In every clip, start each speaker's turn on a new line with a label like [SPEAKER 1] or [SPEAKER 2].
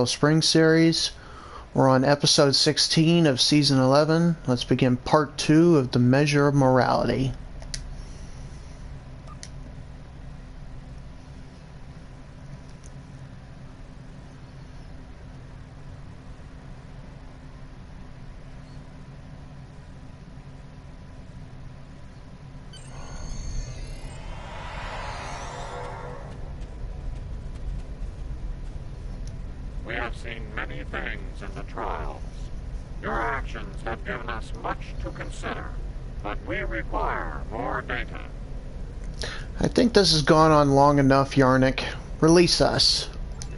[SPEAKER 1] Spring series. We're on episode 16 of season 11. Let's begin part 2 of The Measure of Morality.
[SPEAKER 2] We have seen many things in the trials. Your actions have given us much to consider, but we require more data.
[SPEAKER 1] I think this has gone on long enough, Yarnik. Release us.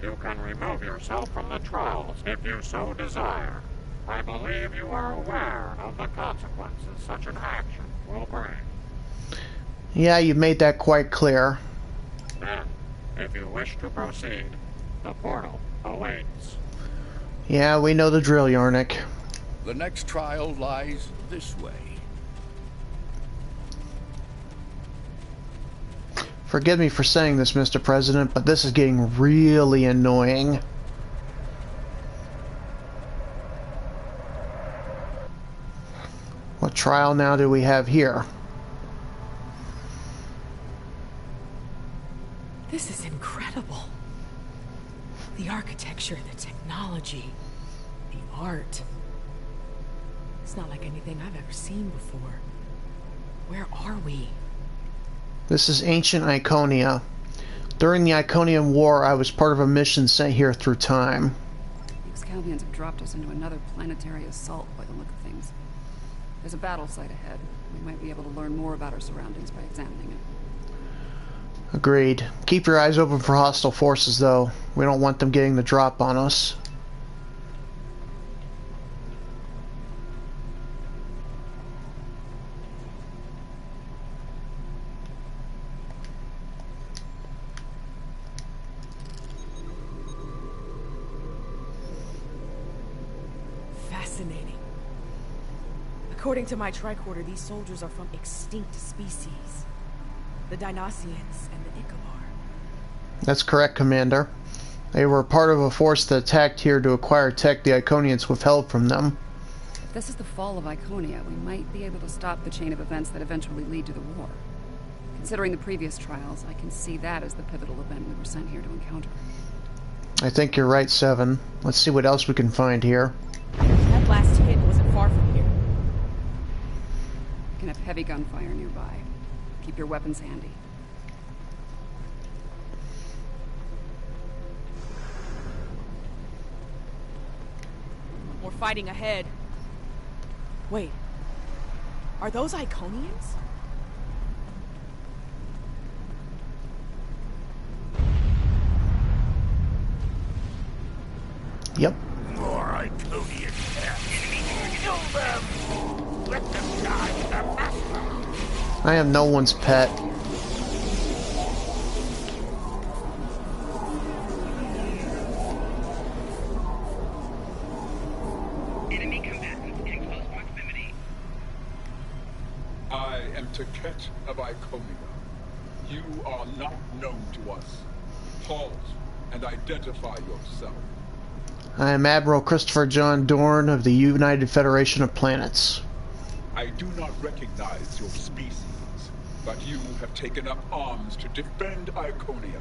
[SPEAKER 2] You can remove yourself from the trials if you so desire. I believe you are aware of the consequences such an action will bring.
[SPEAKER 1] Yeah, you made that quite clear.
[SPEAKER 2] Then, if you wish to proceed, the portal awaits.
[SPEAKER 1] Yeah, we know the drill, Yarnik.
[SPEAKER 3] The next trial lies this way.
[SPEAKER 1] Forgive me for saying this, Mr. President, but this is getting really annoying. What trial now do we have here?
[SPEAKER 4] This is incredible. The architecture, the technology, the art. It's not like anything I've ever seen before. Where are we?
[SPEAKER 1] This is ancient Iconia. During the Iconian War, I was part of a mission sent here through time.
[SPEAKER 5] The Excalbians have dropped us into another planetary assault by the look of things. There's a battle site ahead. We might be able to learn more about our surroundings by examining it.
[SPEAKER 1] Agreed. Keep your eyes open for hostile forces, though. We don't want them getting the drop on us.
[SPEAKER 4] Fascinating. According to my tricorder, these soldiers are from extinct species. The Dynasians and the Ichabod.
[SPEAKER 1] That's correct, Commander. They were part of a force that attacked here to acquire tech the Iconians withheld from them.
[SPEAKER 5] If this is the fall of Iconia, we might be able to stop the chain of events that eventually lead to the war. Considering the previous trials, I can see that as the pivotal event we were sent here to encounter.
[SPEAKER 1] I think you're right, Seven. Let's see what else we can find here.
[SPEAKER 4] That last hit wasn't far from here.
[SPEAKER 5] You can have heavy gunfire nearby. Keep your weapons handy.
[SPEAKER 4] More fighting ahead. Wait. Are those Iconians?
[SPEAKER 1] Yep.
[SPEAKER 3] More Iconian cats. Kill them! Let them die with their master!
[SPEAKER 1] I am no one's pet.
[SPEAKER 6] Enemy combatants in close proximity.
[SPEAKER 7] I am Taket of Iconia. You are not known to us. Pause and identify yourself.
[SPEAKER 1] I am Admiral Christopher John Dorn of the United Federation of Planets.
[SPEAKER 7] I do not recognize your species, but you have taken up arms to defend Iconia.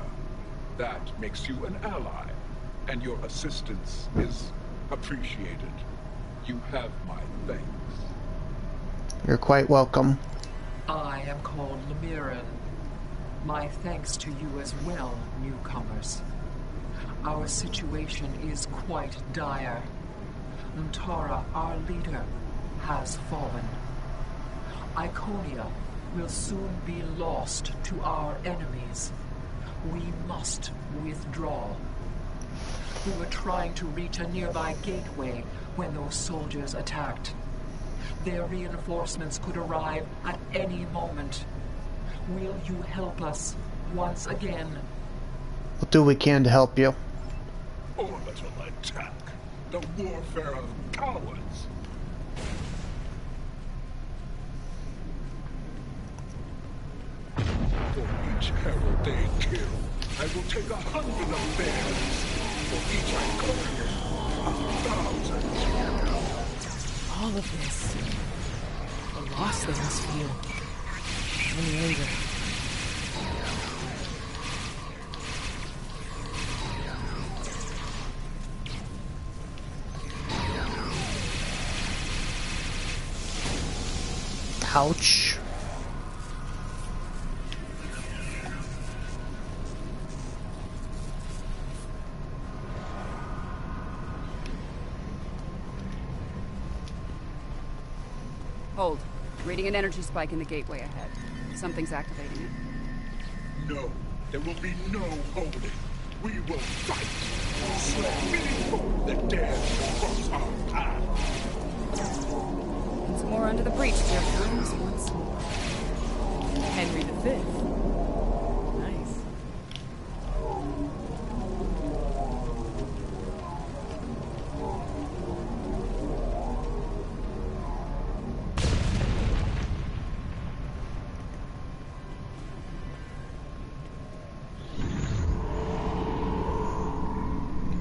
[SPEAKER 7] That makes you an ally, and your assistance is appreciated. You have my thanks.
[SPEAKER 1] You're quite welcome.
[SPEAKER 8] I am called Lemiran. My thanks to you as well, newcomers. Our situation is quite dire. Untara, our leader, has fallen. Iconia will soon be lost to our enemies. We must withdraw. We were trying to reach a nearby gateway when those soldiers attacked. Their reinforcements could arrive at any moment. Will you help us once again?
[SPEAKER 1] We'll do what we can to help you.
[SPEAKER 7] Orbital attack. The warfare of cowards. For each herald they kill, I will take 100 of theirs. for each Iconian. 1,000.
[SPEAKER 4] All of this. The loss they must feel. And the anger.
[SPEAKER 1] Ouch.
[SPEAKER 5] Hold. Reading an energy spike in the gateway ahead. Something's activating it.
[SPEAKER 7] No, there will be no holding. We will fight. Slay any foe that dares to cross our path.
[SPEAKER 5] Once more under the breach, dear friends. Once more.
[SPEAKER 4] Henry V. Nice.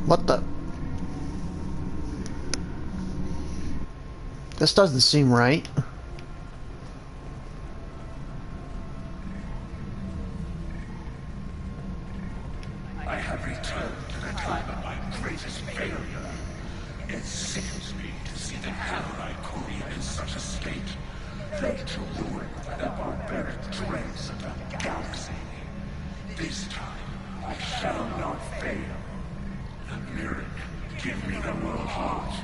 [SPEAKER 1] What the? This doesn't seem right.
[SPEAKER 3] I have returned to the time of my greatest failure. It sickens me to see the hell Iconia in such a state, laid to ruin by the barbaric dregs of the galaxy. This time, I shall not fail. Lyric, give me the world heart.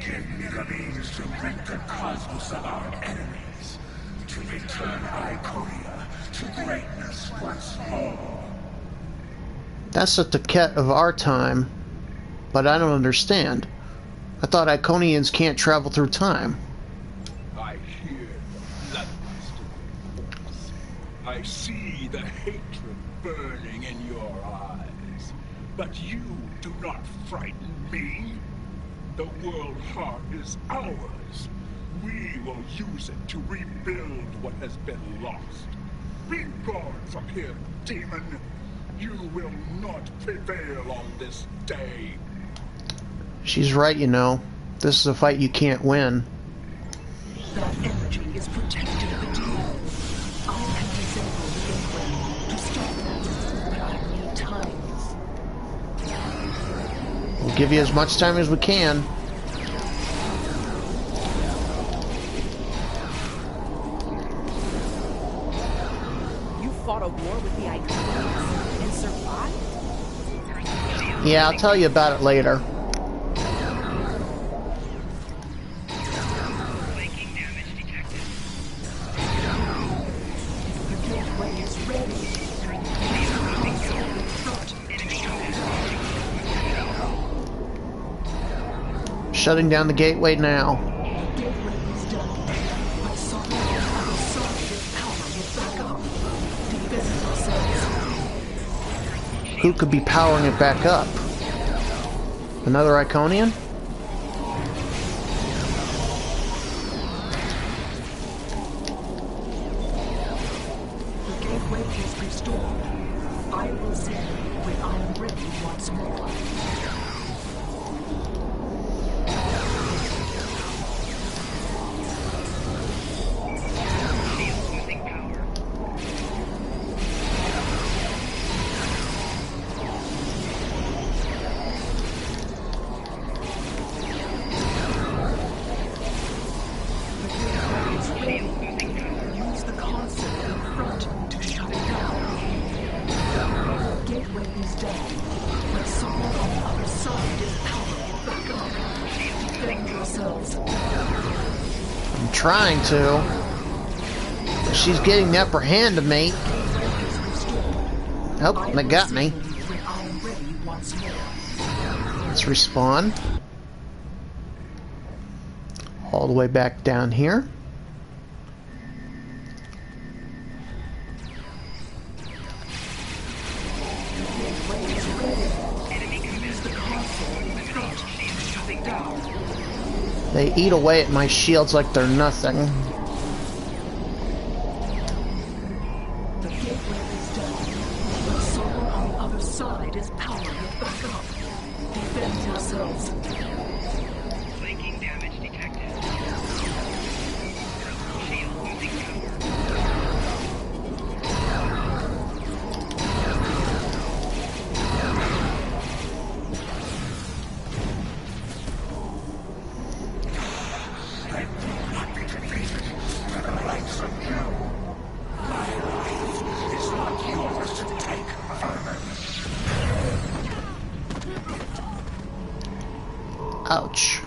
[SPEAKER 3] Give me the means to rid the cosmos of our enemies. To return Iconia to greatness once more.
[SPEAKER 1] That's the Taquet of our time, but I don't understand. I thought Iconians can't travel through time.
[SPEAKER 7] I hear the bloodlust in your voice. I see the hatred burning in your eyes. But you do not frighten me. The world heart is ours. We will use it to rebuild what has been lost. Be gone from here, demon. You will not prevail on this day.
[SPEAKER 1] She's right, you know. This is a fight you can't win.
[SPEAKER 8] That energy is protecting the demon. I can disable the gateway to stop that, but I need time.
[SPEAKER 1] We'll give you as much time as we can.
[SPEAKER 4] You fought a war with the Iconians and survived?
[SPEAKER 1] Yeah, I'll tell you about it later.
[SPEAKER 6] Flanking damage detected.
[SPEAKER 8] The gateway is ready.
[SPEAKER 1] Shutting down the gateway now.
[SPEAKER 8] The gateway is done. But something on the other side of power will back up. Defend ourselves.
[SPEAKER 1] Who could be powering it back up? Another Iconian?
[SPEAKER 8] The gateway is restored. I will see when I am ready once more.
[SPEAKER 6] Losing power.
[SPEAKER 8] Use the console in front to shut it down. The gateway is down, but someone on the other side is powering back up. Defend yourselves.
[SPEAKER 1] I'm trying to. But she's getting the upper hand of me. Oh, they got me.
[SPEAKER 8] When I am ready once more.
[SPEAKER 1] Let's respawn. All the way back down here. They eat away at my shields like they're nothing.
[SPEAKER 8] The gateway is down, but someone on the other side is powering it back up. yourselves.
[SPEAKER 6] Flanking damage detected. Shield losing power.
[SPEAKER 1] Ouch.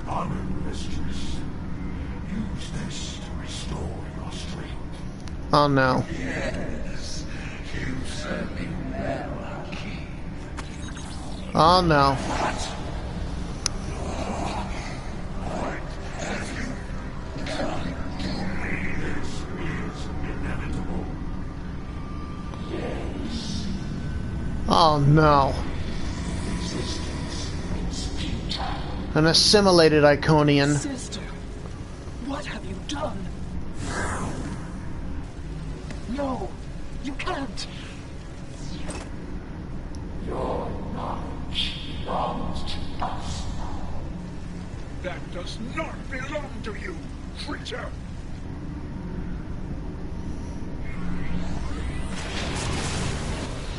[SPEAKER 3] Honor mistress. Use this to restore your strength.
[SPEAKER 1] Oh no.
[SPEAKER 3] Yes, you serve me well, King.
[SPEAKER 1] Oh no. Oh no. An assimilated Iconian.
[SPEAKER 8] Sister, what have you done? No, you can't.
[SPEAKER 3] Your knowledge belongs to us.
[SPEAKER 7] That does not belong to you, creature!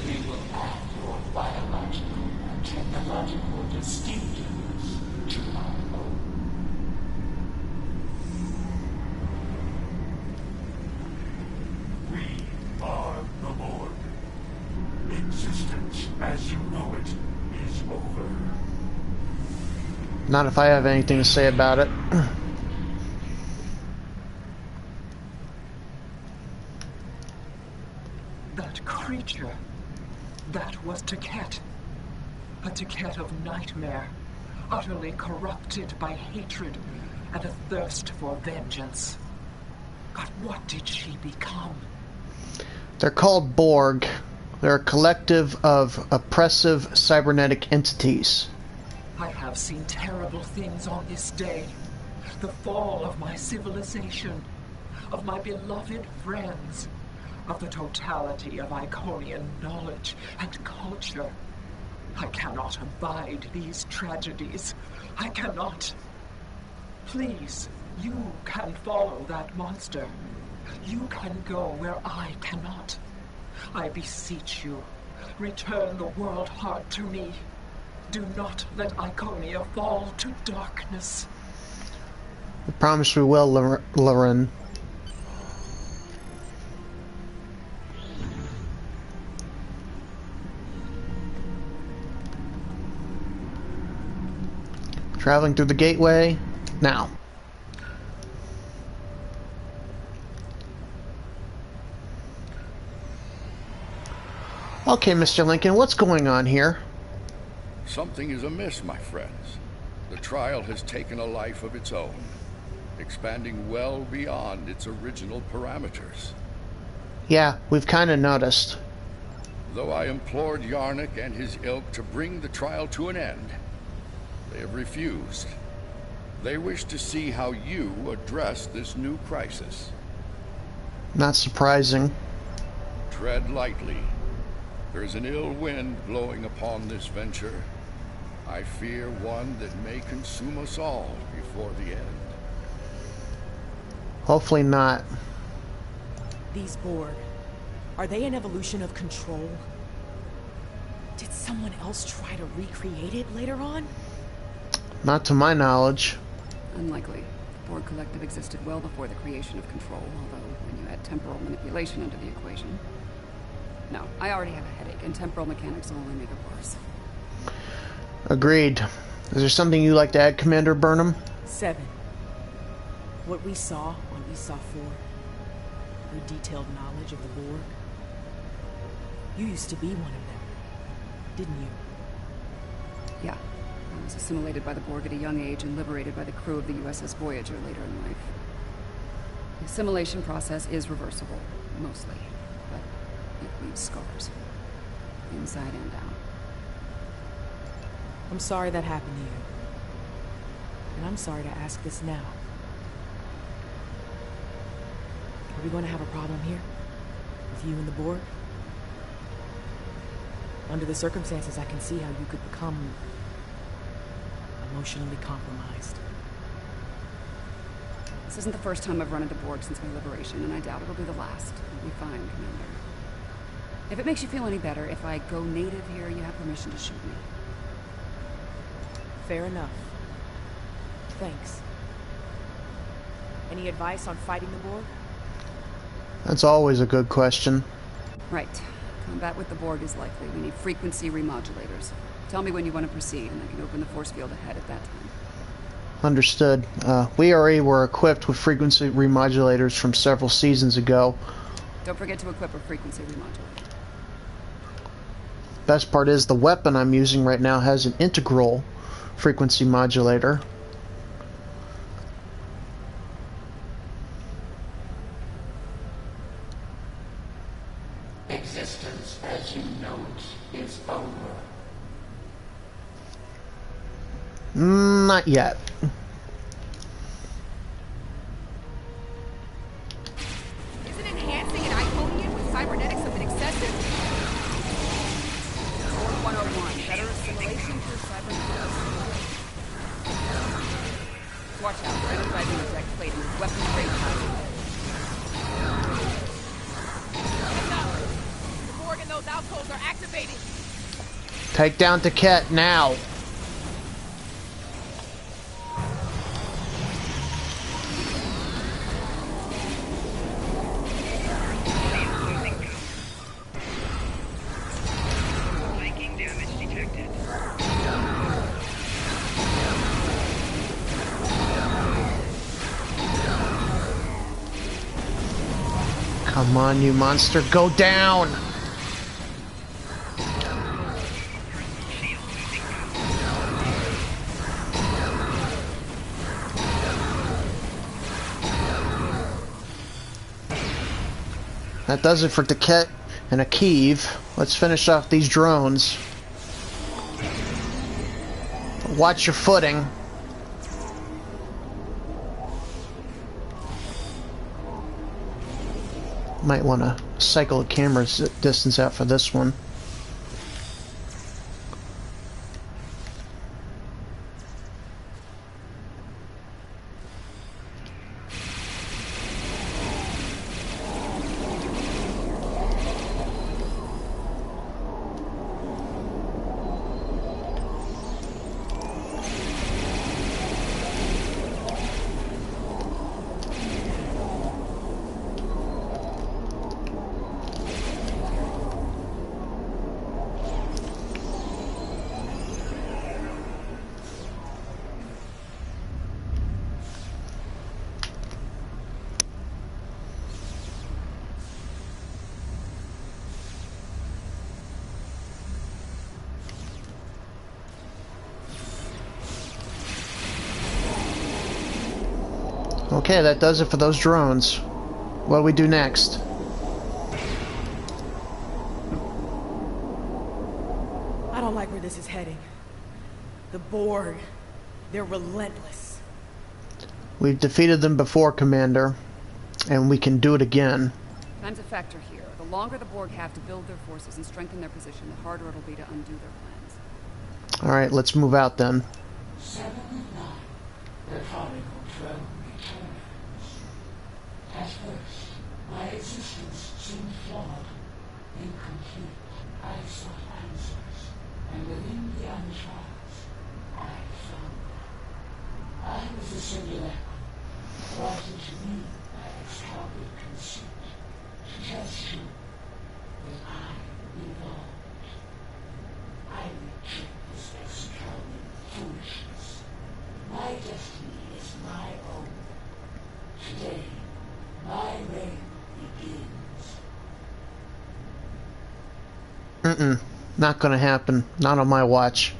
[SPEAKER 3] We will add your biological and technological distinctiveness to our own. We are the Borg. Existence as you know it is over.
[SPEAKER 1] Not if I have anything to say about it.
[SPEAKER 8] That creature. That was Taket. A Taket of nightmare, utterly corrupted by hatred and a thirst for vengeance. But what did she become?
[SPEAKER 1] They're called Borg. They're a collective of oppressive cybernetic entities.
[SPEAKER 8] I have seen terrible things on this day. The fall of my civilization, of my beloved friends, of the totality of Iconian knowledge and culture. I cannot abide these tragedies. I cannot. Please, you can follow that monster. You can go where I cannot. I beseech you, return the world heart to me. Do not let Iconia fall to darkness.
[SPEAKER 1] I promise we will, Lauren. Traveling through the gateway now. Okay, Mr. Lincoln, what's going on here?
[SPEAKER 9] Something is amiss, my friends. The trial has taken a life of its own, expanding well beyond its original parameters.
[SPEAKER 1] Yeah, we've kind of noticed.
[SPEAKER 9] Though I implored Yarnik and his ilk to bring the trial to an end, they have refused. They wish to see how you address this new crisis.
[SPEAKER 1] Not surprising.
[SPEAKER 9] Tread lightly. There is an ill wind blowing upon this venture. I fear one that may consume us all before the end.
[SPEAKER 1] Hopefully not.
[SPEAKER 4] These Borg, are they an evolution of control? Did someone else try to recreate it later on?
[SPEAKER 1] Not to my knowledge.
[SPEAKER 5] Unlikely. The Borg Collective existed well before the creation of Control, although when you add temporal manipulation into the equation... No, I already have a headache, and temporal mechanics will only make it worse.
[SPEAKER 1] Agreed. Is there something you'd like to add, Commander Burnham?
[SPEAKER 4] 7. What we saw on Esau 4, your detailed knowledge of the Borg. You used to be one of them, didn't you?
[SPEAKER 5] Yeah. I was assimilated by the Borg at a young age and liberated by the crew of the USS Voyager later in life. The assimilation process is reversible, mostly, but it leaves scars. Inside and out.
[SPEAKER 4] I'm sorry that happened to you. And I'm sorry to ask this now. Are we going to have a problem here? With you and the Borg? Under the circumstances, I can see how you could become emotionally compromised.
[SPEAKER 5] This isn't the first time I've run into Borg since my liberation, and I doubt it'll be the last. You'll be fine, Commander. If it makes you feel any better, if I go native here, you have permission to shoot me.
[SPEAKER 4] Fair enough. Thanks. Any advice on fighting the Borg?
[SPEAKER 1] That's always a good question.
[SPEAKER 5] Right. Combat with the Borg is likely. We need frequency remodulators. Tell me when you want to proceed, and I can open the force field ahead at that time.
[SPEAKER 1] Understood. We already were equipped with frequency remodulators from several seasons ago.
[SPEAKER 5] Don't forget to equip a frequency remodulator.
[SPEAKER 1] Best part is the weapon I'm using right now has an integral frequency modulator.
[SPEAKER 3] Existence as you know it is over.
[SPEAKER 1] Not yet.
[SPEAKER 10] Isn't enhancing an Iconian with cybernetics a bit excessive?
[SPEAKER 5] 101. Better assimilation through cybernetics. Watch out. Energizing the deck plating with weapons grade plasma.
[SPEAKER 10] The Borg and those alcoves are activated.
[SPEAKER 1] Take down Taket now.
[SPEAKER 6] Taking damage detected.
[SPEAKER 1] Come on, you monster, go down! That does it for Taket and Akiv. Let's finish off these drones. Watch your footing. Might want to cycle the camera distance out for this one. Okay, that does it for those drones. What do we do next?
[SPEAKER 4] I don't like where this is heading. The Borg, they're relentless.
[SPEAKER 1] We've defeated them before, Commander, and we can do it again.
[SPEAKER 5] Time's a factor here. The longer the Borg have to build their forces and strengthen their position, the harder it'll be to undo their plans.
[SPEAKER 1] Alright, let's move out then.
[SPEAKER 3] 7 and 9. The prodigal drone returns. At first, my existence seemed flawed, incomplete. I sought answers, and within the untroubles, I found them. I was a simulacrum, brought into me by its clouded conceit, to test you that I evolved. I reject this extravagant foolishness. My destiny is my own. Today, my reign begins.
[SPEAKER 1] Not gonna happen. Not on my watch.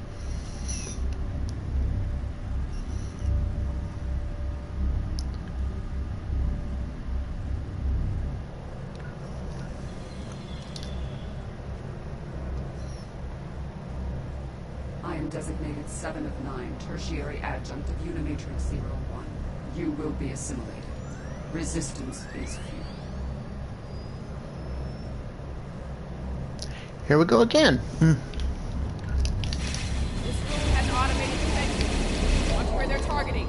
[SPEAKER 5] I am designated 7 of 9, tertiary adjunct of Unimatrix 01. You will be assimilated. Resistance is futile.
[SPEAKER 1] Here we go again.
[SPEAKER 10] This room has automated defenses. Watch where they're targeting.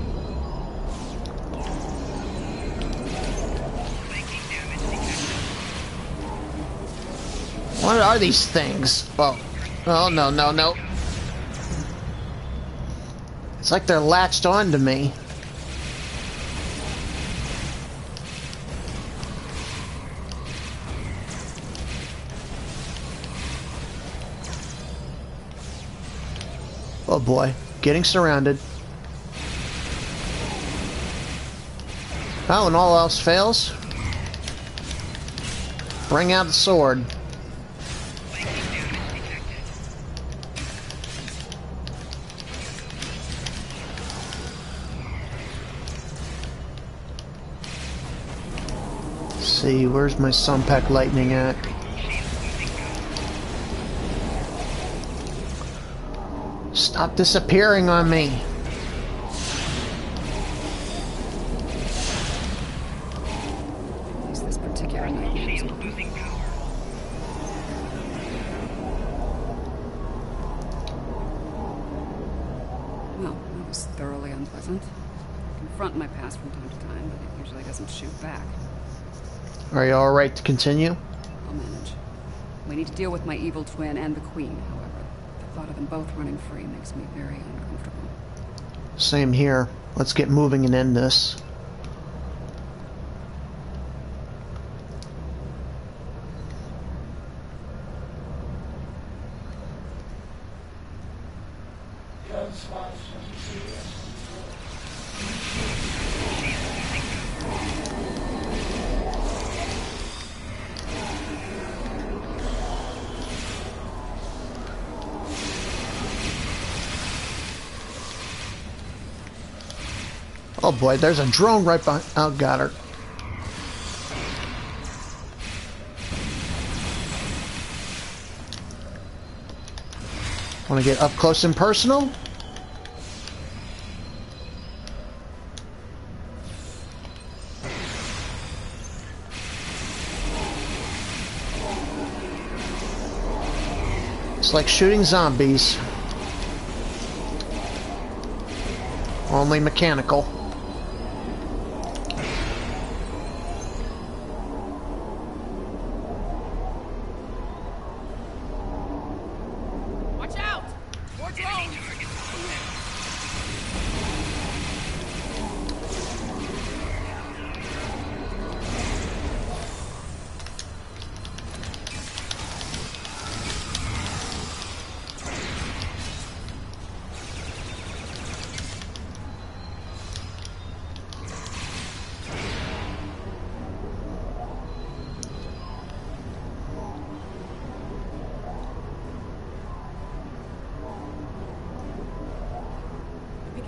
[SPEAKER 1] What are these things? Oh, oh no, no, no. It's like they're latched onto me. Oh boy, getting surrounded. Oh, and all else fails, bring out the sword. See, where's my Sunpack Lightning at? Stop disappearing on me.
[SPEAKER 5] At least this particular nightmare is losing power. Well, that was thoroughly unpleasant. I confront my past from time to time, but it usually doesn't shoot back.
[SPEAKER 1] Are you alright to continue?
[SPEAKER 5] I'll manage. We need to deal with my evil twin and the Queen, however. The thought of them both running free makes me very uncomfortable.
[SPEAKER 1] Same here. Let's get moving and end this. Oh boy, there's a drone right behind. Oh, got her. Want to get up close and personal? It's like shooting zombies. Only mechanical.
[SPEAKER 10] Watch out! More drones!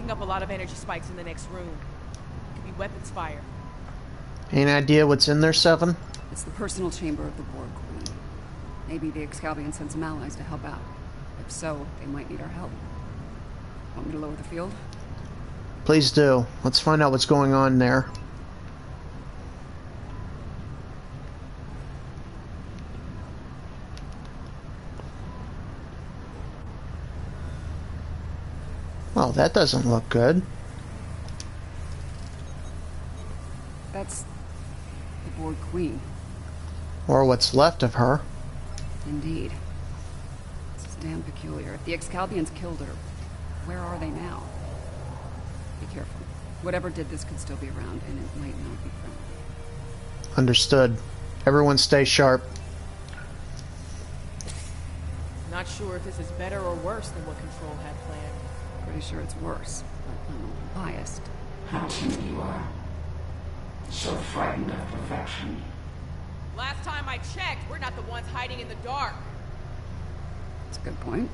[SPEAKER 10] Up a lot of energy spikes in the next room. Could be weapons fire.
[SPEAKER 1] Any idea what's in there, Seven?
[SPEAKER 5] It's the personal chamber of the Borg Queen. Maybe the Excalbion sent some allies to help out. If so, they might need our help. Want me to lower the field?
[SPEAKER 1] Please do. Let's find out what's going on there. Well, that doesn't look good.
[SPEAKER 5] That's the Borg Queen.
[SPEAKER 1] Or what's left of her.
[SPEAKER 5] Indeed. This is damn peculiar. If the Excalbions killed her, where are they now? Be careful. Whatever did this could still be around, and it might not be friendly.
[SPEAKER 1] Understood. Everyone stay sharp.
[SPEAKER 10] Not sure if this is better or worse than what Control had planned.
[SPEAKER 5] Pretty sure it's worse, but I'm biased.
[SPEAKER 3] How timid you are. So frightened of perfection.
[SPEAKER 10] Last time I checked, we're not the ones hiding in the dark.
[SPEAKER 5] That's a good point.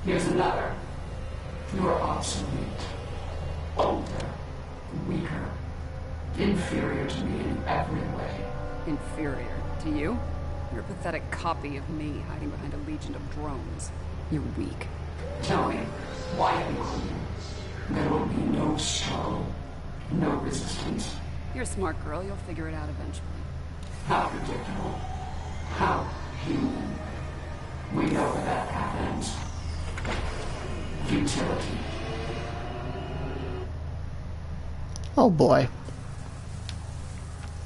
[SPEAKER 3] Here's another. You are obsolete. Older. Weaker. Inferior to me in every way.
[SPEAKER 5] Inferior to you? You're a pathetic copy of me hiding behind a legion of drones. You're weak.
[SPEAKER 3] Tell me, why am Queen? There will be no struggle, no resistance.
[SPEAKER 5] You're a smart girl. You'll figure it out eventually.
[SPEAKER 3] How predictable. How human. We know that happens. Futility.
[SPEAKER 1] Oh boy.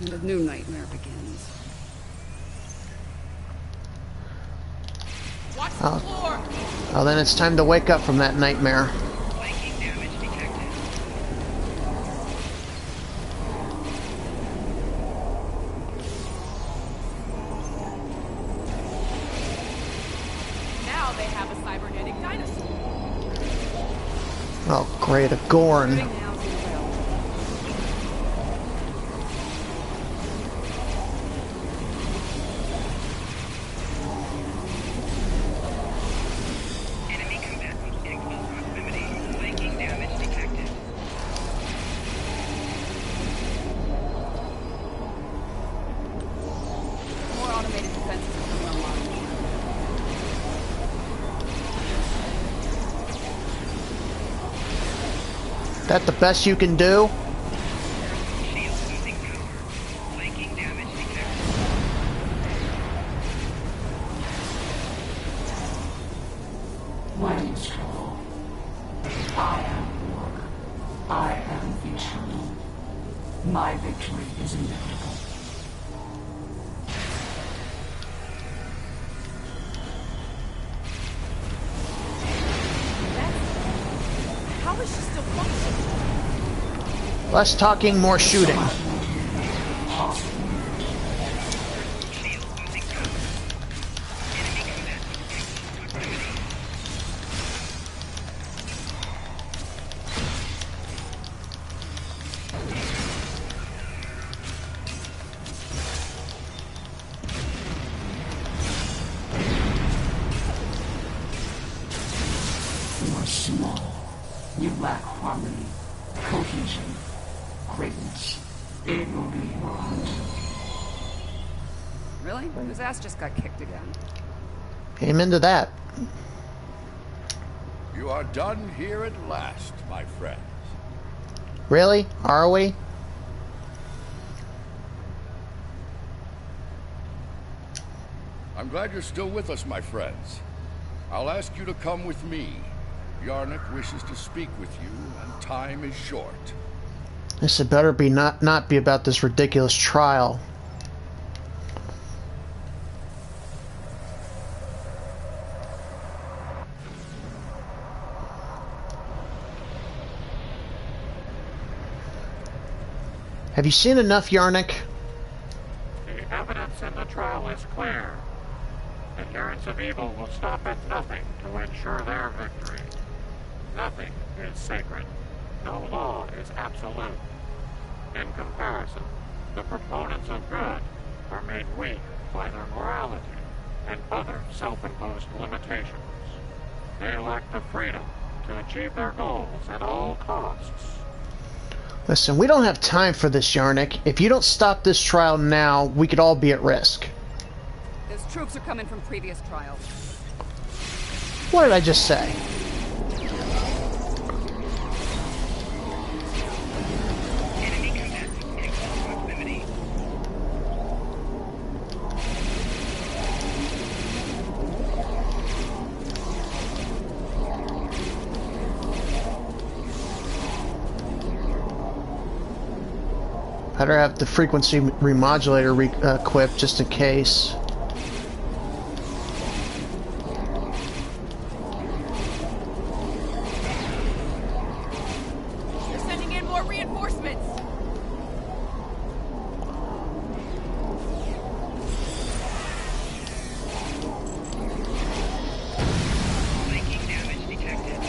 [SPEAKER 5] And a new nightmare begins.
[SPEAKER 10] Watch the floor!
[SPEAKER 1] Oh, then it's time to wake up from that nightmare.
[SPEAKER 6] Flanking damage detected.
[SPEAKER 10] Now they have a cybernetic dinosaur.
[SPEAKER 1] Oh, great, a Gorn.
[SPEAKER 5] Now to the rail.
[SPEAKER 6] Enemy combatant in close proximity. Flanking damage detected.
[SPEAKER 5] More automated defenses are coming online.
[SPEAKER 1] That the best you can do?
[SPEAKER 6] Shield losing power. Flanking damage detected.
[SPEAKER 3] Why do you struggle? I am Borg. I am eternal. My victory is inevitable.
[SPEAKER 10] How is she still functioning?
[SPEAKER 1] Less talking, more shooting.
[SPEAKER 6] Shield losing power. Enemy combatant in close proximity.
[SPEAKER 3] You are small. You lack harmony, cohesion, greatness. It will be your hunt.
[SPEAKER 5] Really? Whose ass just got kicked again?
[SPEAKER 1] Amen to that.
[SPEAKER 9] You are done here at last, my friends.
[SPEAKER 1] Really? Are we?
[SPEAKER 9] I'm glad you're still with us, my friends. I'll ask you to come with me. Yarnik wishes to speak with you, and time is short.
[SPEAKER 1] This had better be not be about this ridiculous trial. Have you seen enough, Yarnik?
[SPEAKER 2] The evidence in the trial is clear. Adherents of evil will stop at nothing to ensure their victory. Nothing is sacred. No law is absolute. In comparison, the proponents of good are made weak by their morality and other self-imposed limitations. They lack the freedom to achieve their goals at all costs.
[SPEAKER 1] Listen, we don't have time for this, Yarnik. If you don't stop this trial now, we could all be at risk.
[SPEAKER 5] Those troops are coming from previous trials.
[SPEAKER 1] What did I just say?
[SPEAKER 6] Enemy combatant in close proximity.
[SPEAKER 1] Better have the frequency remodulator equipped just in case.
[SPEAKER 10] They're sending in more reinforcements.
[SPEAKER 6] Flanking damage detected.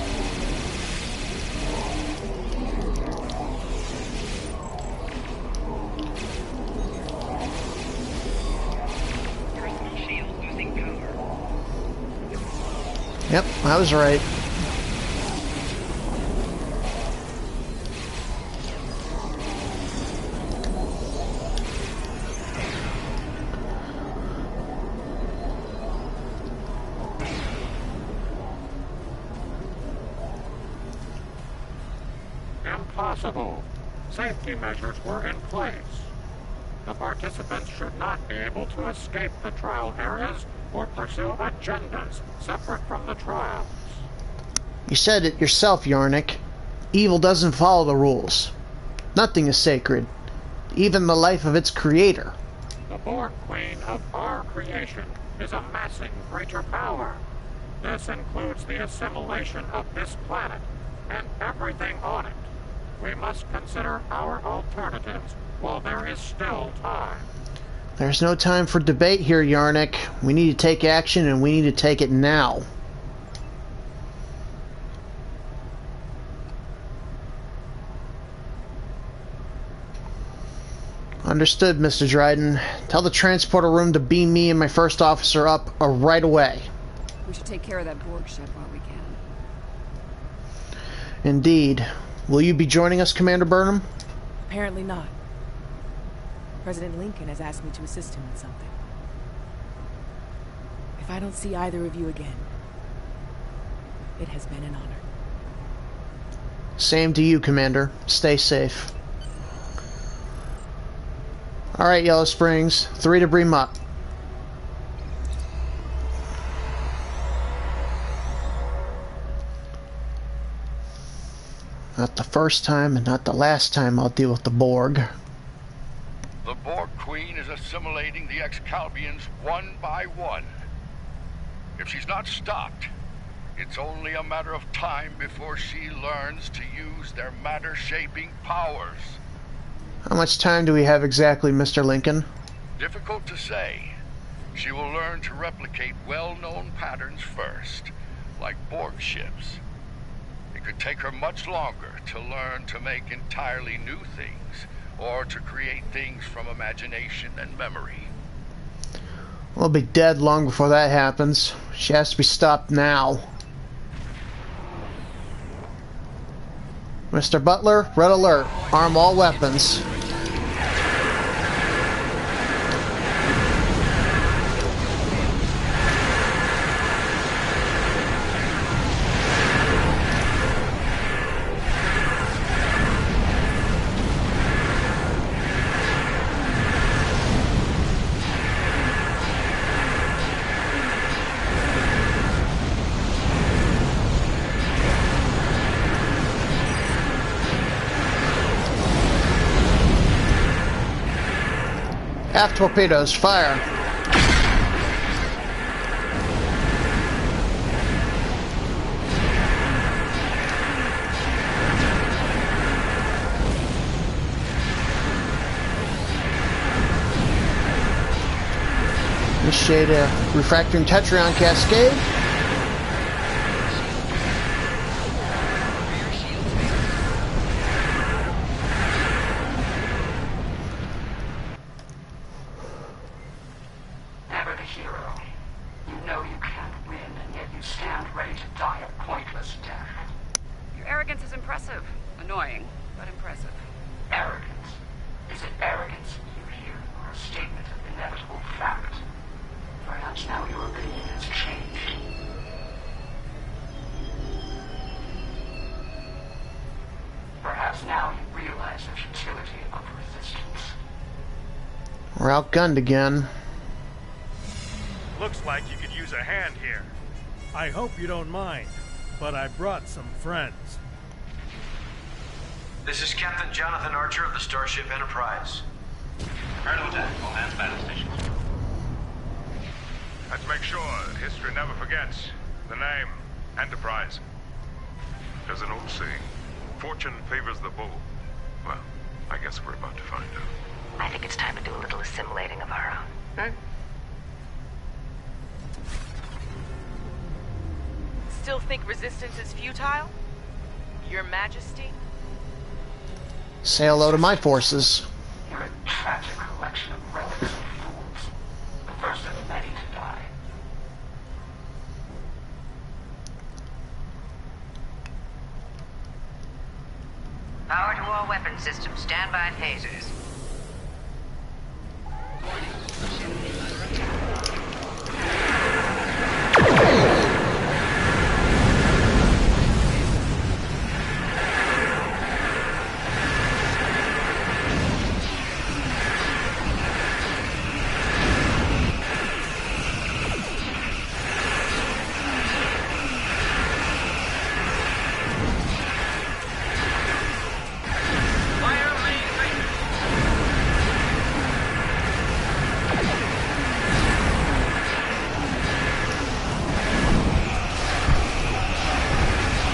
[SPEAKER 6] Personal shield losing power.
[SPEAKER 1] Yep, I was right.
[SPEAKER 2] Impossible. Safety measures were in place. The participants should not be able to escape the trial areas or pursue agendas separate from the trials.
[SPEAKER 1] You said it yourself, Yarnik. Evil doesn't follow the rules. Nothing is sacred, even the life of its creator.
[SPEAKER 2] The Borg Queen of our creation is amassing greater power. This includes the assimilation of this planet and everything on it. We must consider our alternatives while there is still time.
[SPEAKER 1] There's no time for debate here, Yarnik. We need to take action, and we need to take it now. Understood, Mr. Dryden. Tell the transporter room to beam me and my first officer up right away.
[SPEAKER 5] We should take care of that Borg ship while we can.
[SPEAKER 1] Indeed. Will you be joining us, Commander Burnham?
[SPEAKER 4] Apparently not. President Lincoln has asked me to assist him in something. If I don't see either of you again, it has been an honor.
[SPEAKER 1] Same to you, Commander. Stay safe. Alright, Yellow Springs. 3 to beam up. Not the first time and not the last time I'll deal with the Borg.
[SPEAKER 9] The Borg Queen is assimilating the Excalbians one by one. If she's not stopped, it's only a matter of time before she learns to use their matter-shaping powers.
[SPEAKER 1] How much time do we have exactly, Mr. Lincoln?
[SPEAKER 9] Difficult to say. She will learn to replicate well-known patterns first, like Borg ships. It could take her much longer to learn to make entirely new things, or to create things from imagination and memory.
[SPEAKER 1] We'll be dead long before that happens. She has to be stopped now. Mr. Butler, red alert. Arm all weapons. Aft torpedoes, fire. Initiate a refractory Tetrion cascade. We're outgunned again.
[SPEAKER 11] Looks like you could use a hand here.
[SPEAKER 12] I hope you don't mind, but I brought some friends.
[SPEAKER 13] This is Captain Jonathan Archer of the Starship Enterprise. Prepare to attack. All hands battle stations.
[SPEAKER 11] Let's make sure that history never forgets the name Enterprise. There's an old saying, fortune favors the bold. Well, I guess we're about to find out.
[SPEAKER 14] I think it's time to do a little assimilating of our own.
[SPEAKER 15] Still think resistance is futile? Your Majesty?
[SPEAKER 1] Say hello to my forces.
[SPEAKER 3] You're a tragic collection of relics and fools. The first of many to die.
[SPEAKER 14] Power to all weapon systems. Stand by phasers.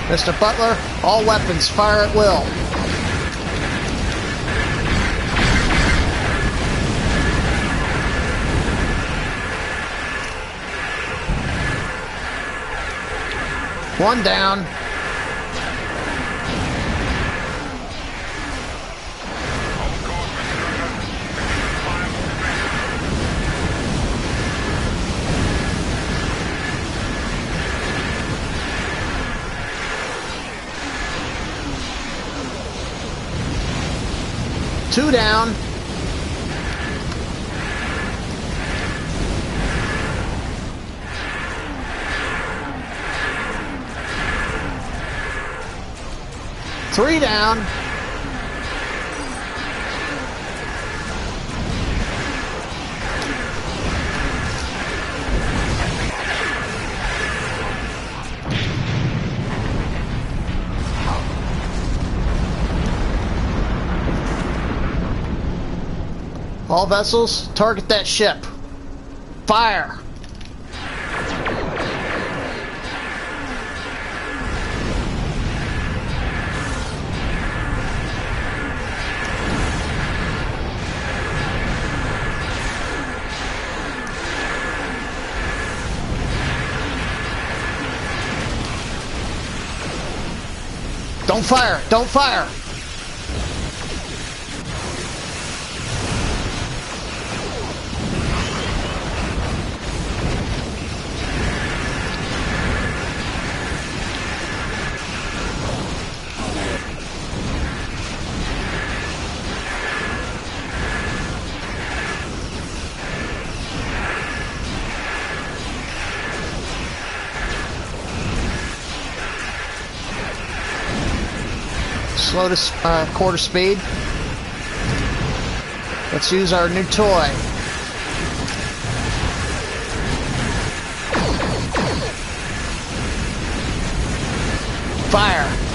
[SPEAKER 1] Mr. Butler, all weapons, fire at will. One down. Two down. Three down. All vessels, target that ship. Fire! Don't fire! Don't fire! Slow to quarter speed. Let's use our new toy. Fire!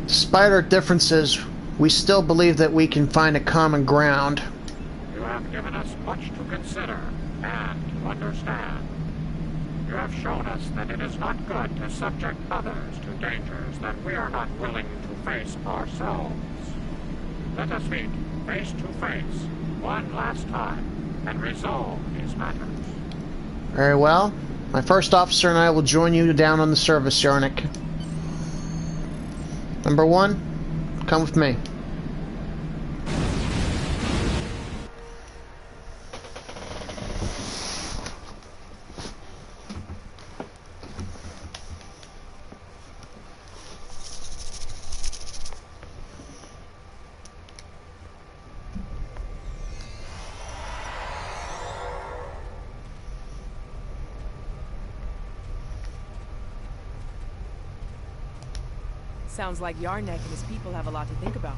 [SPEAKER 1] Despite our differences, we still believe that we can find a common ground.
[SPEAKER 2] You have given us much to consider and to understand. You have shown us that it is not good to subject others to dangers that we are not willing to face ourselves. Let us meet face to face one last time and resolve these matters.
[SPEAKER 1] Very well. My first officer and I will join you down on the service, Yarnik. Number one, come with me.
[SPEAKER 4] Sounds like Yarnek and his people have a lot to think about.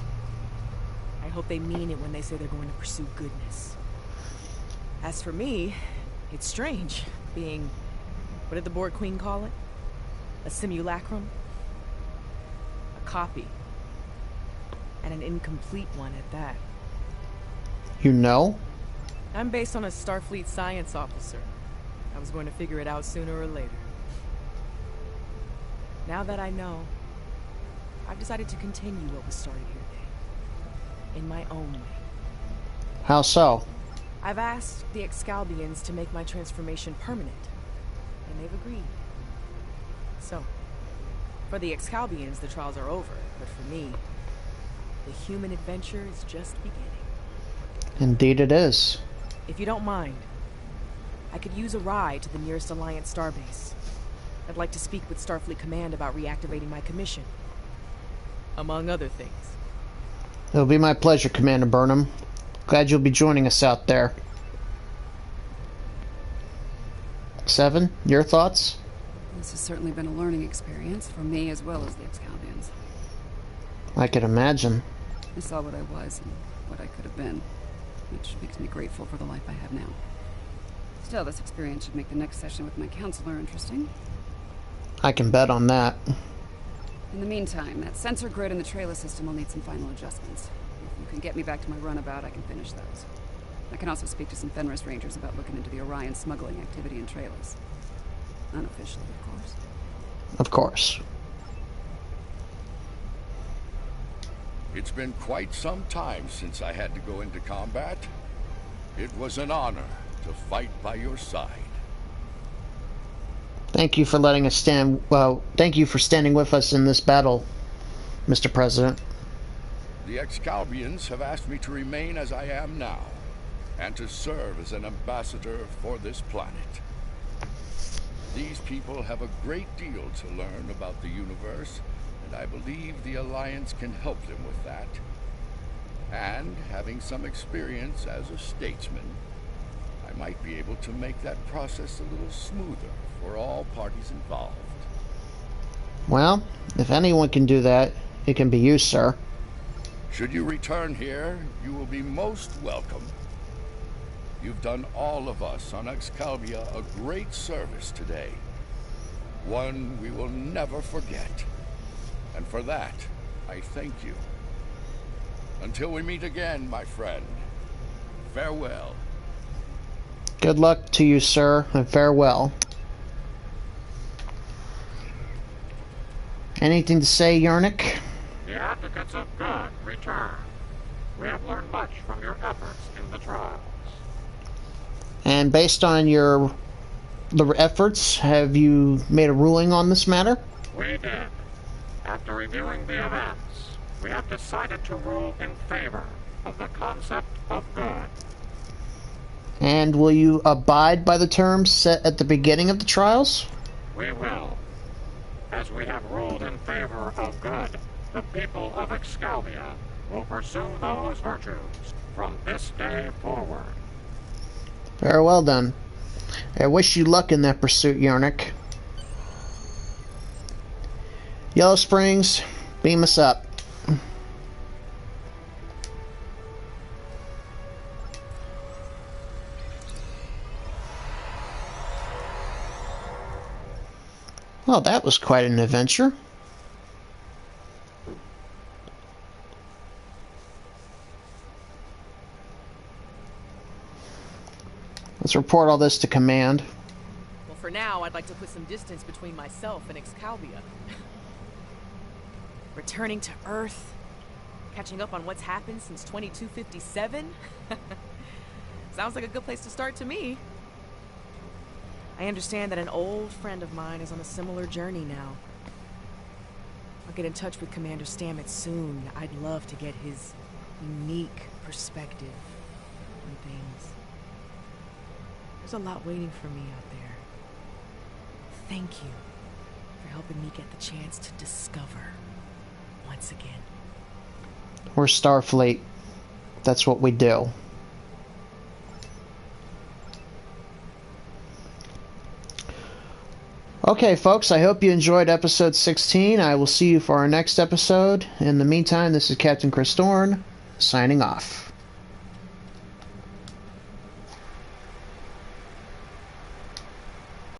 [SPEAKER 4] I hope they mean it when they say they're going to pursue goodness. As for me, it's strange being... what did the Borg Queen call it? A simulacrum? A copy. And an incomplete one at that.
[SPEAKER 1] You know?
[SPEAKER 4] I'm based on a Starfleet science officer. I was going to figure it out sooner or later. Now that I know, I've decided to continue what was started here today. In my own way.
[SPEAKER 1] How so?
[SPEAKER 4] I've asked the Excalbians to make my transformation permanent. And they've agreed. So, for the Excalbians, the trials are over. But for me, the human adventure is just beginning.
[SPEAKER 1] Indeed it is.
[SPEAKER 4] If you don't mind, I could use a ride to the nearest Alliance starbase. I'd like to speak with Starfleet Command about reactivating my commission. Among other things.
[SPEAKER 1] It'll be my pleasure, Commander Burnham. Glad you'll be joining us out there. Seven, your thoughts?
[SPEAKER 5] This has certainly been a learning experience for me as well as the Excalbians.
[SPEAKER 1] I can imagine.
[SPEAKER 5] I saw what I was and what I could have been, which makes me grateful for the life I have now. Still, this experience should make the next session with my counselor interesting.
[SPEAKER 1] I can bet on that.
[SPEAKER 5] In the meantime, that sensor grid in the trailer system will need some final adjustments. If you can get me back to my runabout, I can finish those. I can also speak to some Fenris Rangers about looking into the Orion smuggling activity in trailers. Unofficially, of course.
[SPEAKER 1] Of course.
[SPEAKER 9] It's been quite some time since I had to go into combat. It was an honor to fight by your side.
[SPEAKER 1] Thank you for letting us stand. Well, thank you for standing with us in this battle, Mr. President.
[SPEAKER 9] The Excalbians have asked me to remain as I am now, and to serve as an ambassador for this planet. These people have a great deal to learn about the universe, and I believe the Alliance can help them with that. And having some experience as a statesman, I might be able to make that process a little smoother for all parties involved.
[SPEAKER 1] Well, if anyone can do that, it can be you, sir.
[SPEAKER 9] Should you return here, you will be most welcome. You've done all of us on Excalibia a great service today. One we will never forget. And for that, I thank you. Until we meet again, my friend. Farewell.
[SPEAKER 1] Good luck to you, sir, and farewell. Anything to say, Yarnik?
[SPEAKER 2] The advocates of good return. We have learned much from your efforts in the trials.
[SPEAKER 1] And based on the efforts, have you made a ruling on this matter?
[SPEAKER 2] We did. After reviewing the events, we have decided to rule in favor of the concept of good.
[SPEAKER 1] And will you abide by the terms set at the beginning of the trials?
[SPEAKER 2] We will. As we have ruled in favor of good, the people of Excalibia will pursue those virtues from this day forward.
[SPEAKER 1] Very well then. I wish you luck in that pursuit, Yarnik. Yellow Springs, beam us up. Well, that was quite an adventure. Let's report all this to Command.
[SPEAKER 15] Well, for now, I'd like to put some distance between myself and Excalibia. Returning to Earth, catching up on what's happened since 2257. Sounds like a good place to start to me. I understand that an old friend of mine is on a similar journey now. I'll get in touch with Commander Stamets soon. I'd love to get his unique perspective on things. There's a lot waiting for me out there. Thank you for helping me get the chance to discover once again.
[SPEAKER 1] We're Starfleet. That's what we do. Okay, folks, I hope you enjoyed episode 16. I will see you for our next episode. In the meantime, this is Captain Chris Dorn, signing off.